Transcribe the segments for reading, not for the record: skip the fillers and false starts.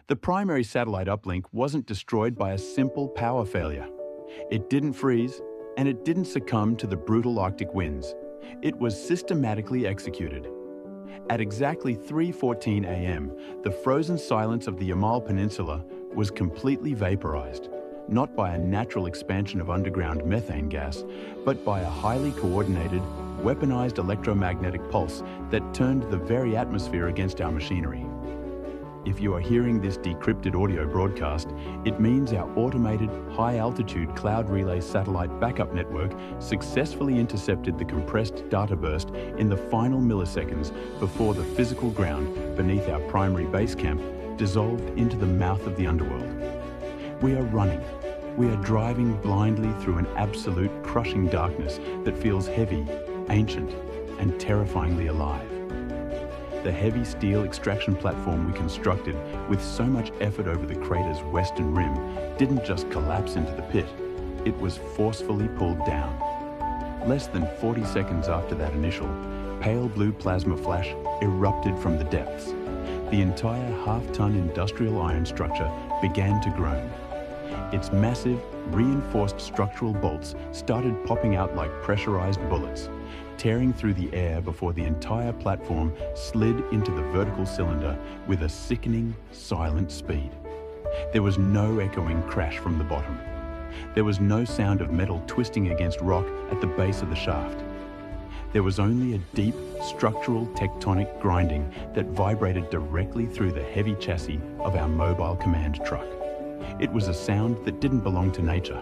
The primary satellite uplink wasn't destroyed by a simple power failure. It didn't freeze, and it didn't succumb to the brutal Arctic winds. It was systematically executed. At exactly 3:14 a.m., the frozen silence of the Yamal Peninsula was completely vaporized, not by a natural expansion of underground methane gas, but by a highly coordinated, weaponized electromagnetic pulse that turned the very atmosphere against our machinery. If you are hearing this decrypted audio broadcast, it means our automated, high-altitude cloud relay satellite backup network successfully intercepted the compressed data burst in the final milliseconds before the physical ground beneath our primary base camp dissolved into the mouth of the underworld. We are running. We are driving blindly through an absolute crushing darkness that feels heavy, ancient, and terrifyingly alive. The heavy steel extraction platform we constructed with so much effort over the crater's western rim didn't just collapse into the pit, it was forcefully pulled down. Less than 40 seconds after that initial, pale blue plasma flash erupted from the depths. The entire half-ton industrial iron structure began to groan. Its massive, reinforced structural bolts started popping out like pressurized bullets, tearing through the air before the entire platform slid into the vertical cylinder with a sickening, silent speed. There was no echoing crash from the bottom. There was no sound of metal twisting against rock at the base of the shaft. There was only a deep, structural tectonic grinding that vibrated directly through the heavy chassis of our mobile command truck. It was a sound that didn't belong to nature.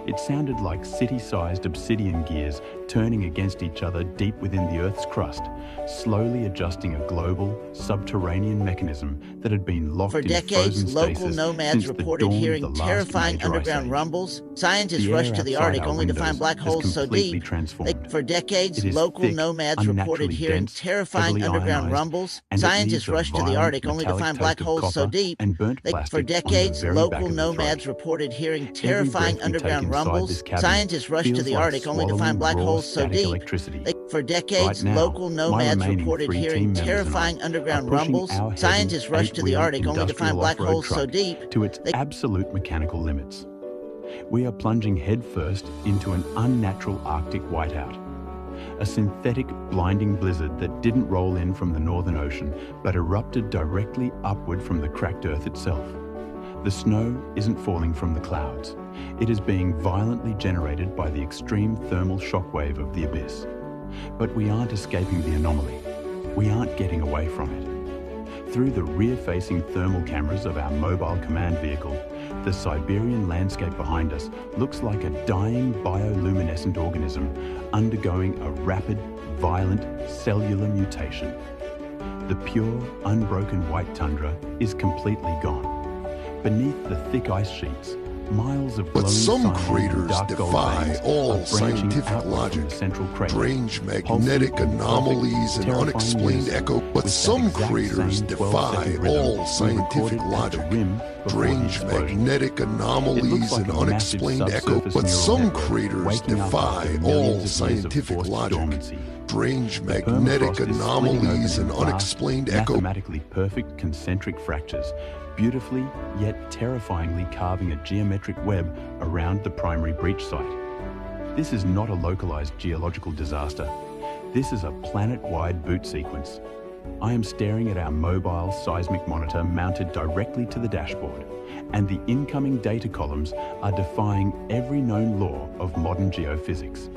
It sounded like city-sized obsidian gears turning against each other deep within the Earth's crust, slowly adjusting a global, subterranean mechanism that had been locked For in decades, frozen local stasis nomads since the reported dawn of hearing the last terrifying major ice underground age. rumbles. Scientists The air rushed to the outside Arctic our only to find windows black has holes so completely deep. transformed. For decades, It is local thick, nomads reported unnaturally hearing dense, terrifying heavily underground ionized, rumbles. and it Scientists leaves a rushed to the violent, Arctic only to metallic find black toast of holes so copper deep. and burnt For plastic decades, on the very back local of the throat. nomads reported hearing Every terrifying breath we take underground inside rumbles. this cabin Scientists rushed to feels the like Arctic only to swallowing find black raw holes so static deep. electricity. For decades, Right now, local my nomads remaining reported 3 hearing team members and I terrifying are underground pushing rumbles. our heavy Scientists rushed to the 8-wheel Arctic only to find industrial black off-road holes so truck deep. to its absolute mechanical limits. We are plunging headfirst into an unnatural Arctic whiteout. A synthetic, blinding blizzard that didn't roll in from the Northern Ocean, but erupted directly upward from the cracked Earth itself. The snow isn't falling from the clouds. It is being violently generated by the extreme thermal shockwave of the abyss. But we aren't escaping the anomaly. We aren't getting away from it. Through the rear-facing thermal cameras of our mobile command vehicle, the Siberian landscape behind us looks like a dying bioluminescent organism undergoing a rapid, violent cellular mutation. The pure, unbroken white tundra is completely gone. Beneath the thick ice sheets, miles of glowing But some cyan and craters dark gold defy veins all are branching scientific outward from logic. the central crater, Strange pulsing magnetic in anomalies perfect, and terrifying unexplained unison echo. with But that some exact craters same defy 12-second rhythm all we scientific recorded at the logic. rim before the Strange explosion. magnetic It looks anomalies like and a massive unexplained echo. subsurface But neural some network craters waking up defy after all millions of years of scientific forced logic. dormancy. Strange The magnetic permafrost is splitting anomalies open and in vast, unexplained echo. mathematically perfect concentric fractures, beautifully yet terrifyingly carving a geometric web around the primary breach site. This is not a localized geological disaster. This is a planet-wide boot sequence. I am staring at our mobile seismic monitor mounted directly to the dashboard, and the incoming data columns are defying every known law of modern geophysics.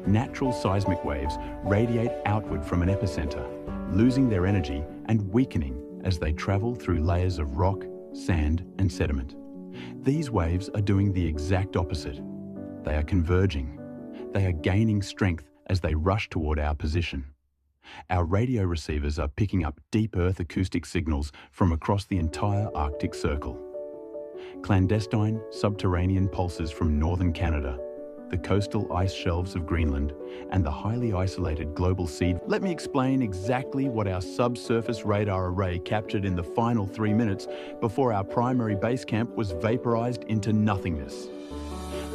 Natural seismic waves radiate outward from an epicenter, losing their energy and weakening as they travel through layers of rock, sand, and sediment. These waves are doing the exact opposite. They are converging. They are gaining strength as they rush toward our position. Our radio receivers are picking up deep Earth acoustic signals from across the entire Arctic Circle. Clandestine, subterranean pulses from northern Canada, the coastal ice shelves of Greenland, and the highly isolated global seed. Let me explain exactly what our subsurface radar array captured in the final 3 minutes before our primary base camp was vaporized into nothingness.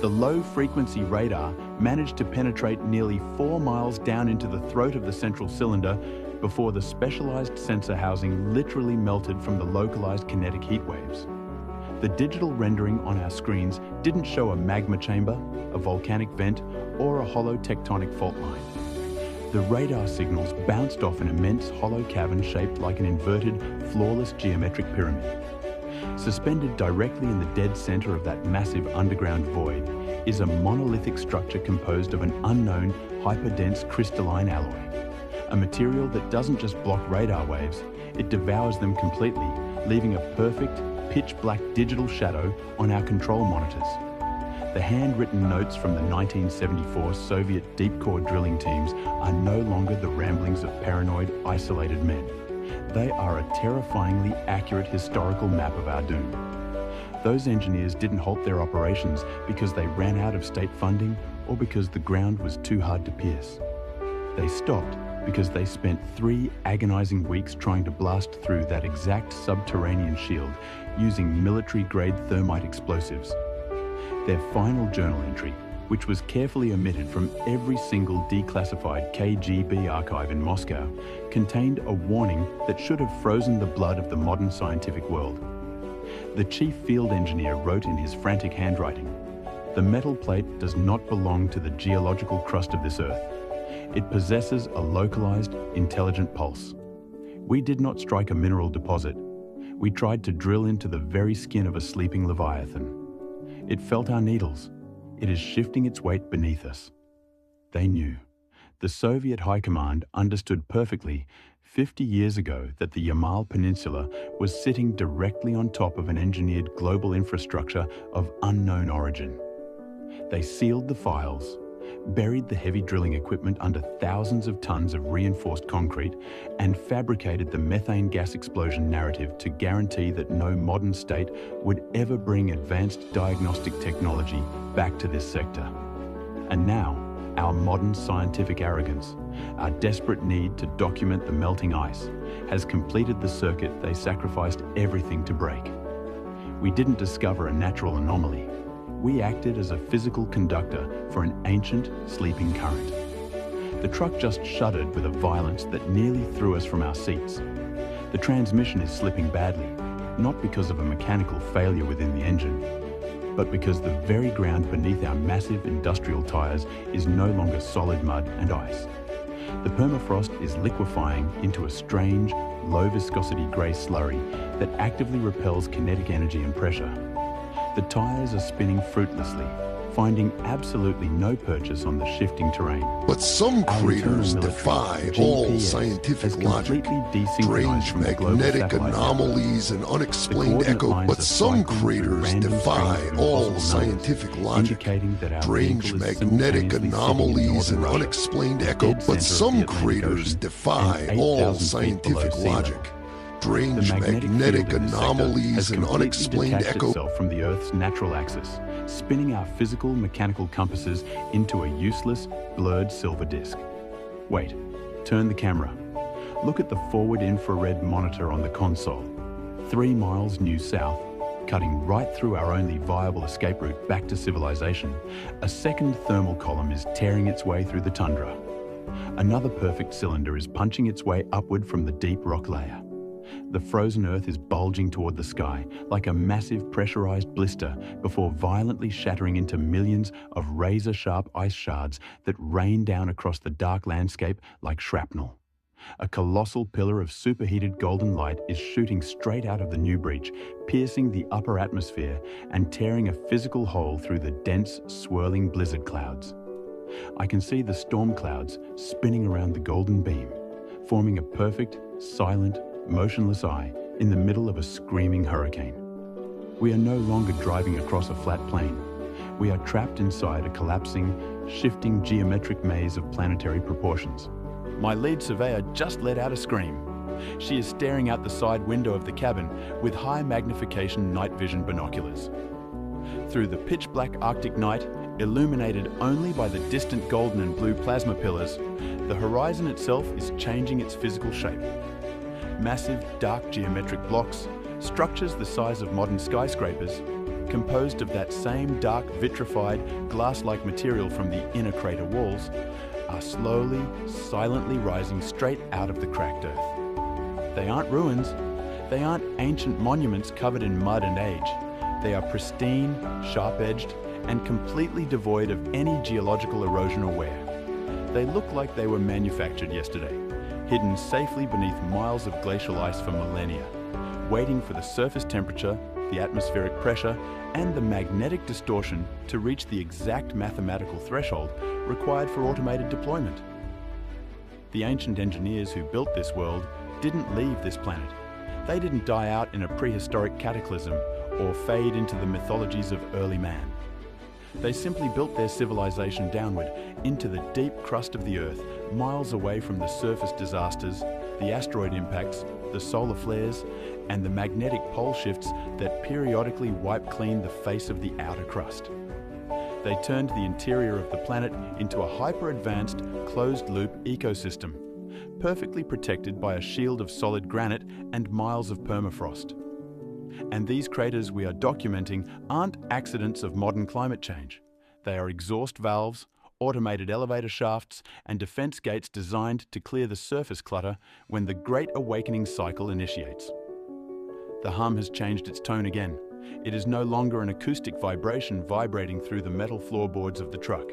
The low-frequency radar managed to penetrate nearly 4 miles down into the throat of the central cylinder before the specialized sensor housing literally melted from the localized kinetic heat waves. The digital rendering on our screens didn't show a magma chamber, a volcanic vent, or a hollow tectonic fault line. The radar signals bounced off an immense hollow cavern shaped like an inverted, flawless geometric pyramid. Suspended directly in the dead center of that massive underground void is a monolithic structure composed of an unknown, hyperdense crystalline alloy. A material that doesn't just block radar waves, it devours them completely, leaving a perfect, pitch-black digital shadow on our control monitors. The handwritten notes from the 1974 Soviet deep-core drilling teams are no longer the ramblings of paranoid, isolated men. They are a terrifyingly accurate historical map of our doom. Those engineers didn't halt their operations because they ran out of state funding or because the ground was too hard to pierce. They stopped because they spent 3 agonizing weeks trying to blast through that exact subterranean shield using military-grade thermite explosives. Their final journal entry, which was carefully omitted from every single declassified KGB archive in Moscow, contained a warning that should have frozen the blood of the modern scientific world. The chief field engineer wrote in his frantic handwriting, "The metal plate does not belong to the geological crust of this Earth. It possesses a localized, intelligent pulse. We did not strike a mineral deposit. We tried to drill into the very skin of a sleeping leviathan. It felt our needles. It is shifting its weight beneath us." They knew. The Soviet High Command understood perfectly 50 years ago that the Yamal Peninsula was sitting directly on top of an engineered global infrastructure of unknown origin. They sealed the files, buried the heavy drilling equipment under thousands of tons of reinforced concrete, and fabricated the methane gas explosion narrative to guarantee that no modern state would ever bring advanced diagnostic technology back to this sector. And now, our modern scientific arrogance, our desperate need to document the melting ice, has completed the circuit they sacrificed everything to break. We didn't discover a natural anomaly. We acted as a physical conductor for an ancient, sleeping current. The truck just shuddered with a violence that nearly threw us from our seats. The transmission is slipping badly, not because of a mechanical failure within the engine, but because the very ground beneath our massive industrial tires is no longer solid mud and ice. The permafrost is liquefying into a strange, low-viscosity grey slurry that actively repels kinetic energy and pressure. The tires are spinning fruitlessly, finding absolutely no purchase on the shifting terrain. But some craters defy all scientific logic. Strange magnetic anomalies and unexplained echo. But some craters defy all scientific logic. Strange magnetic anomalies and unexplained echo. But some craters defy all scientific logic. Strange magnetic anomalies and unexplained echo from the Earth's natural axis, spinning our physical mechanical compasses into a useless, blurred silver disk. Wait, turn the camera. Look at the forward infrared monitor on the console. 3 miles due south, cutting right through our only viable escape route back to civilization, a second thermal column is tearing its way through the tundra. Another perfect cylinder is punching its way upward from the deep rock layer. The frozen Earth is bulging toward the sky like a massive pressurized blister before violently shattering into millions of razor-sharp ice shards that rain down across the dark landscape like shrapnel. A colossal pillar of superheated golden light is shooting straight out of the new breach, piercing the upper atmosphere and tearing a physical hole through the dense, swirling blizzard clouds. I can see the storm clouds spinning around the golden beam, forming a perfect, silent, motionless eye in the middle of a screaming hurricane. We are no longer driving across a flat plain. We are trapped inside a collapsing, shifting geometric maze of planetary proportions. My lead surveyor just let out a scream. She is staring out the side window of the cabin with high magnification night vision binoculars. Through the pitch black Arctic night, illuminated only by the distant golden and blue plasma pillars, the horizon itself is changing its physical shape. Massive, dark geometric blocks, structures the size of modern skyscrapers, composed of that same dark, vitrified, glass-like material from the inner crater walls, are slowly, silently rising straight out of the cracked earth. They aren't ruins. They aren't ancient monuments covered in mud and age. They are pristine, sharp-edged, and completely devoid of any geological erosion or wear. They look like they were manufactured yesterday, hidden safely beneath miles of glacial ice for millennia, waiting for the surface temperature, the atmospheric pressure, and the magnetic distortion to reach the exact mathematical threshold required for automated deployment. The ancient engineers who built this world didn't leave this planet. They didn't die out in a prehistoric cataclysm or fade into the mythologies of early man. They simply built their civilization downward into the deep crust of the Earth, miles away from the surface disasters, the asteroid impacts, the solar flares, and the magnetic pole shifts that periodically wipe clean the face of the outer crust. They turned the interior of the planet into a hyper-advanced, closed-loop ecosystem, perfectly protected by a shield of solid granite and miles of permafrost. And these craters we are documenting aren't accidents of modern climate change. They are exhaust valves, automated elevator shafts, and defense gates designed to clear the surface clutter when the Great Awakening cycle initiates. The hum has changed its tone again. It is no longer an acoustic vibration vibrating through the metal floorboards of the truck.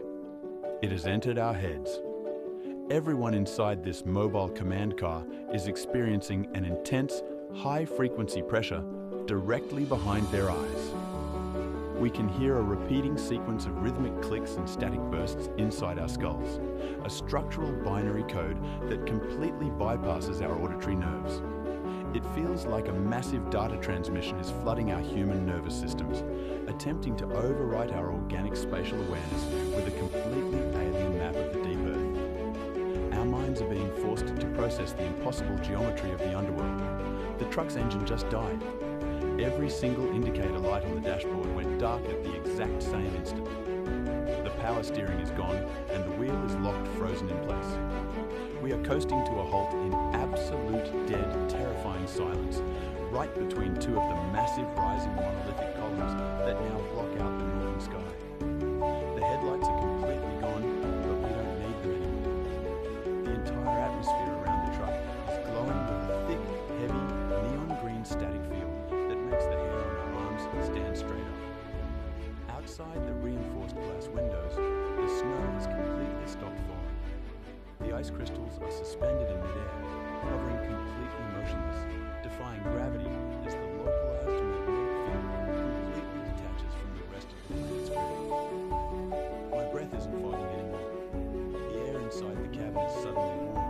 It has entered our heads. Everyone inside this mobile command car is experiencing an intense, high-frequency pressure directly behind their eyes. We can hear a repeating sequence of rhythmic clicks and static bursts inside our skulls, a structural binary code that completely bypasses our auditory nerves. It feels like a massive data transmission is flooding our human nervous systems, attempting to overwrite our organic spatial awareness with a completely alien map of the deep Earth. Our minds are being forced to process the impossible geometry of the underworld. The truck's engine just died. Every single indicator light on the dashboard went dark at the exact same instant. The power steering is gone and the wheel is locked, frozen in place. We are coasting to a halt in absolute, dead, terrifying silence, right between two of the massive rising monolithic columns that now block out the northern sky. The headlights are completely gone, but we don't need them anymore. The entire atmosphere around the truck is glowing with a thick, heavy, neon green static field that makes the hair on our arms stand straight up. Outside the reinforced glass windows, the snow has completely stopped falling. The ice crystals are suspended in midair, hovering completely motionless, defying gravity as the localized magnetic field completely detaches from the rest of the planet's gravity. My breath isn't fogging anymore. The air inside the cabin is suddenly warm,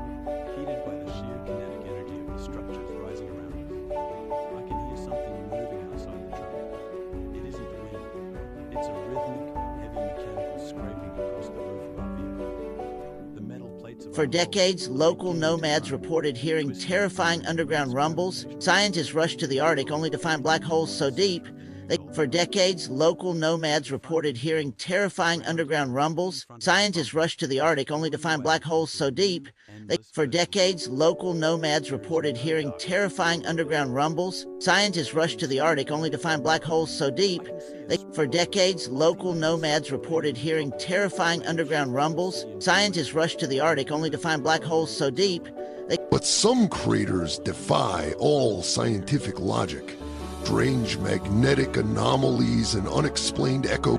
heated by the sheer kinetic energy of the structures rising around us. I can hear something moving outside the truck. It isn't the wind. It's a rhythmic, heavy mechanical scraping across the roof of our vehicle. For decades, local nomads reported hearing terrifying underground rumbles. Scientists rushed to the Arctic only to find black holes so deep. For decades, local nomads reported hearing terrifying underground rumbles. Scientists rushed to the Arctic only to find black holes so deep. For decades, local nomads reported hearing terrifying underground rumbles. Scientists rushed to the Arctic only to find black holes so deep. For decades, local nomads reported hearing terrifying underground rumbles. Scientists rushed to the Arctic only to find black holes so deep. But some craters defy all scientific logic. Strange magnetic anomalies and unexplained echo